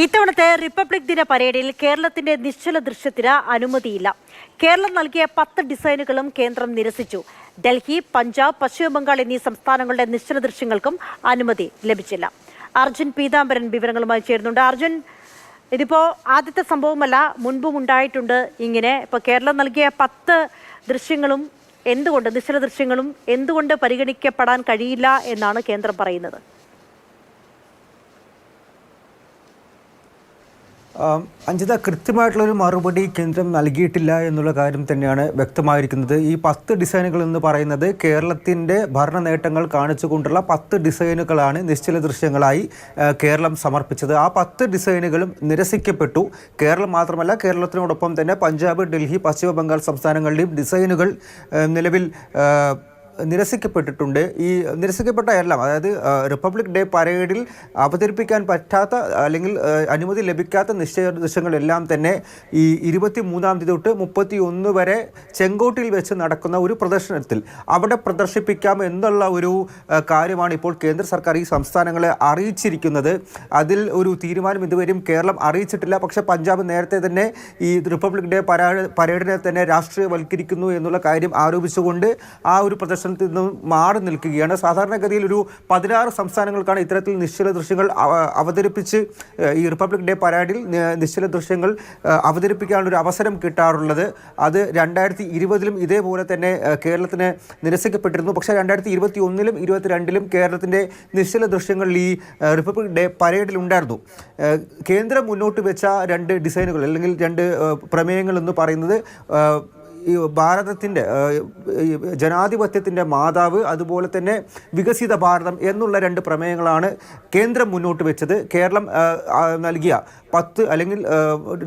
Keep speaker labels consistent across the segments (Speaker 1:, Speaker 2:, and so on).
Speaker 1: ഇത്തവണത്തെ റിപ്പബ്ലിക് ദിന പരേഡിൽ കേരളത്തിന്റെ നിശ്ചല ദൃശ്യത്തിന് അനുമതിയില്ല. കേരളം നൽകിയ 10 ഡിസൈനുകളും കേന്ദ്രം നിരസിച്ചു. ഡൽഹി, പഞ്ചാബ്, പശ്ചിമ ബംഗാൾ എന്നീ സംസ്ഥാനങ്ങളുടെ നിശ്ചല ദൃശ്യങ്ങൾക്കും അനുമതി ലഭിച്ചില്ല. അർജുൻ പീതാംബരൻ വിവരങ്ങളുമായി ചേരുന്നുണ്ട്. അർജുൻ, ഇതിപ്പോ ആദ്യത്തെ സംഭവമല്ല, മുൻപും ഉണ്ടായിട്ടുണ്ട് ഇങ്ങനെ. ഇപ്പൊ കേരളം നൽകിയ 10 ദൃശ്യങ്ങളും നിശ്ചല ദൃശ്യങ്ങളും എന്തുകൊണ്ട് പരിഗണിക്കപ്പെടാൻ കഴിയില്ല എന്നാണ് കേന്ദ്രം പറയുന്നത്?
Speaker 2: അഞ്ജിത, കൃത്യമായിട്ടുള്ളൊരു മറുപടി കേന്ദ്രം നൽകിയിട്ടില്ല എന്നുള്ള കാര്യം തന്നെയാണ് വ്യക്തമായിരിക്കുന്നത്. ഈ 10 ഡിസൈനുകൾ എന്ന് പറയുന്നത് കേരളത്തിൻ്റെ ഭരണ നേട്ടങ്ങൾ കാണിച്ചുകൊണ്ടുള്ള 10 ഡിസൈനുകളാണ് നിശ്ചല ദൃശ്യങ്ങളായി കേരളം സമർപ്പിച്ചത്. ആ 10 ഡിസൈനുകളും നിരസിക്കപ്പെട്ടു. കേരളം മാത്രമല്ല, കേരളത്തിനോടൊപ്പം തന്നെ പഞ്ചാബ്, ഡൽഹി, പശ്ചിമ ബംഗാൾ സംസ്ഥാനങ്ങളുടെയും ഡിസൈനുകൾ നിലവിൽ നിരസിക്കപ്പെട്ടിട്ടുണ്ട്. ഈ നിരസിക്കപ്പെട്ട എല്ലാം, അതായത് റിപ്പബ്ലിക് ഡേ പരേഡിൽ അവതരിപ്പിക്കാൻ പറ്റാത്ത അല്ലെങ്കിൽ അനുമതി ലഭിക്കാത്ത നിശ്ചയ ദൃശ്യങ്ങളെല്ലാം തന്നെ ഈ 23-ാം തീയതി തൊട്ട് 31 വരെ ചെങ്കോട്ടിൽ വെച്ച് നടക്കുന്ന ഒരു പ്രദർശനത്തിൽ അവിടെ പ്രദർശിപ്പിക്കാം എന്നുള്ള ഒരു കാര്യമാണ് ഇപ്പോൾ കേന്ദ്ര സർക്കാർ ഈ സംസ്ഥാനങ്ങളെ അറിയിച്ചിരിക്കുന്നത്. അതിൽ ഒരു തീരുമാനം ഇതുവരെയും കേരളം അറിയിച്ചിട്ടില്ല. പക്ഷേ പഞ്ചാബ് നേരത്തെ തന്നെ ഈ റിപ്പബ്ലിക് ഡേ പരേഡിനെ തന്നെ രാഷ്ട്രീയവൽക്കരിക്കുന്നു എന്നുള്ള കാര്യം ആരോപിച്ചുകൊണ്ട് ആ ഒരു പ്രദർശനത്തിൽ നിന്നും മാറി നിൽക്കുകയാണ്. സാധാരണഗതിയിൽ ഒരു 16 സംസ്ഥാനങ്ങൾക്കാണ് ഇത്തരത്തിൽ നിശ്ചല ദൃശ്യങ്ങൾ അവതരിപ്പിച്ച് ഈ റിപ്പബ്ലിക് ഡേ പരേഡിൽ നിശ്ചല ദൃശ്യങ്ങൾ അവതരിപ്പിക്കാനുള്ളൊരു അവസരം കിട്ടാറുള്ളത്. അത് 2020-ലും ഇതേപോലെ തന്നെ കേരളത്തിന് നിരസിക്കപ്പെട്ടിരുന്നു. പക്ഷേ 2021-ലും 2022-ലും കേരളത്തിൻ്റെ നിശ്ചല ദൃശ്യങ്ങൾ ഈ റിപ്പബ്ലിക് ഡേ പരേഡിലുണ്ടായിരുന്നു. കേന്ദ്രം മുന്നോട്ട് വെച്ച 2 ഡിസൈനുകൾ അല്ലെങ്കിൽ 2 പ്രമേയങ്ങൾ എന്ന് പറയുന്നത് ഈ ഭാരതത്തിൻ്റെ ജനാധിപത്യത്തിൻ്റെ മാതാവ്, അതുപോലെ തന്നെ വികസിത ഭാരതം എന്നുള്ള 2 പ്രമേയങ്ങളാണ് കേന്ദ്രം മുന്നോട്ട് വെച്ചത്. കേരളം നൽകിയ 10 അല്ലെങ്കിൽ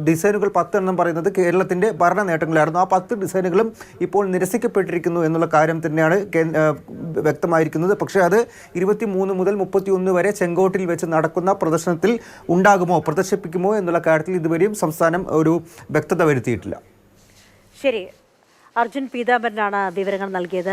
Speaker 2: ഡിസൈനുകൾ 10 എണ്ണം പറയുന്നത് കേരളത്തിൻ്റെ ഭരണ നേട്ടങ്ങളായിരുന്നു. ആ 10 ഡിസൈനുകളും ഇപ്പോൾ നിരസിക്കപ്പെട്ടിരിക്കുന്നു എന്നുള്ള കാര്യം തന്നെയാണ് വ്യക്തമായിരിക്കുന്നത്. പക്ഷേ അത് 23 മുതൽ 31 വരെ ചെങ്കോട്ടിൽ വെച്ച് നടക്കുന്ന പ്രദർശനത്തിൽ ഉണ്ടാകുമോ, പ്രദർശിപ്പിക്കുമോ എന്നുള്ള കാര്യത്തിൽ ഇതുവരെയും സംസ്ഥാനം ഒരു വ്യക്തത വരുത്തിയിട്ടില്ല.
Speaker 1: ശരി, അർജുൻ പീതാംബരനാണ് വിവരങ്ങൾ നൽകിയത്.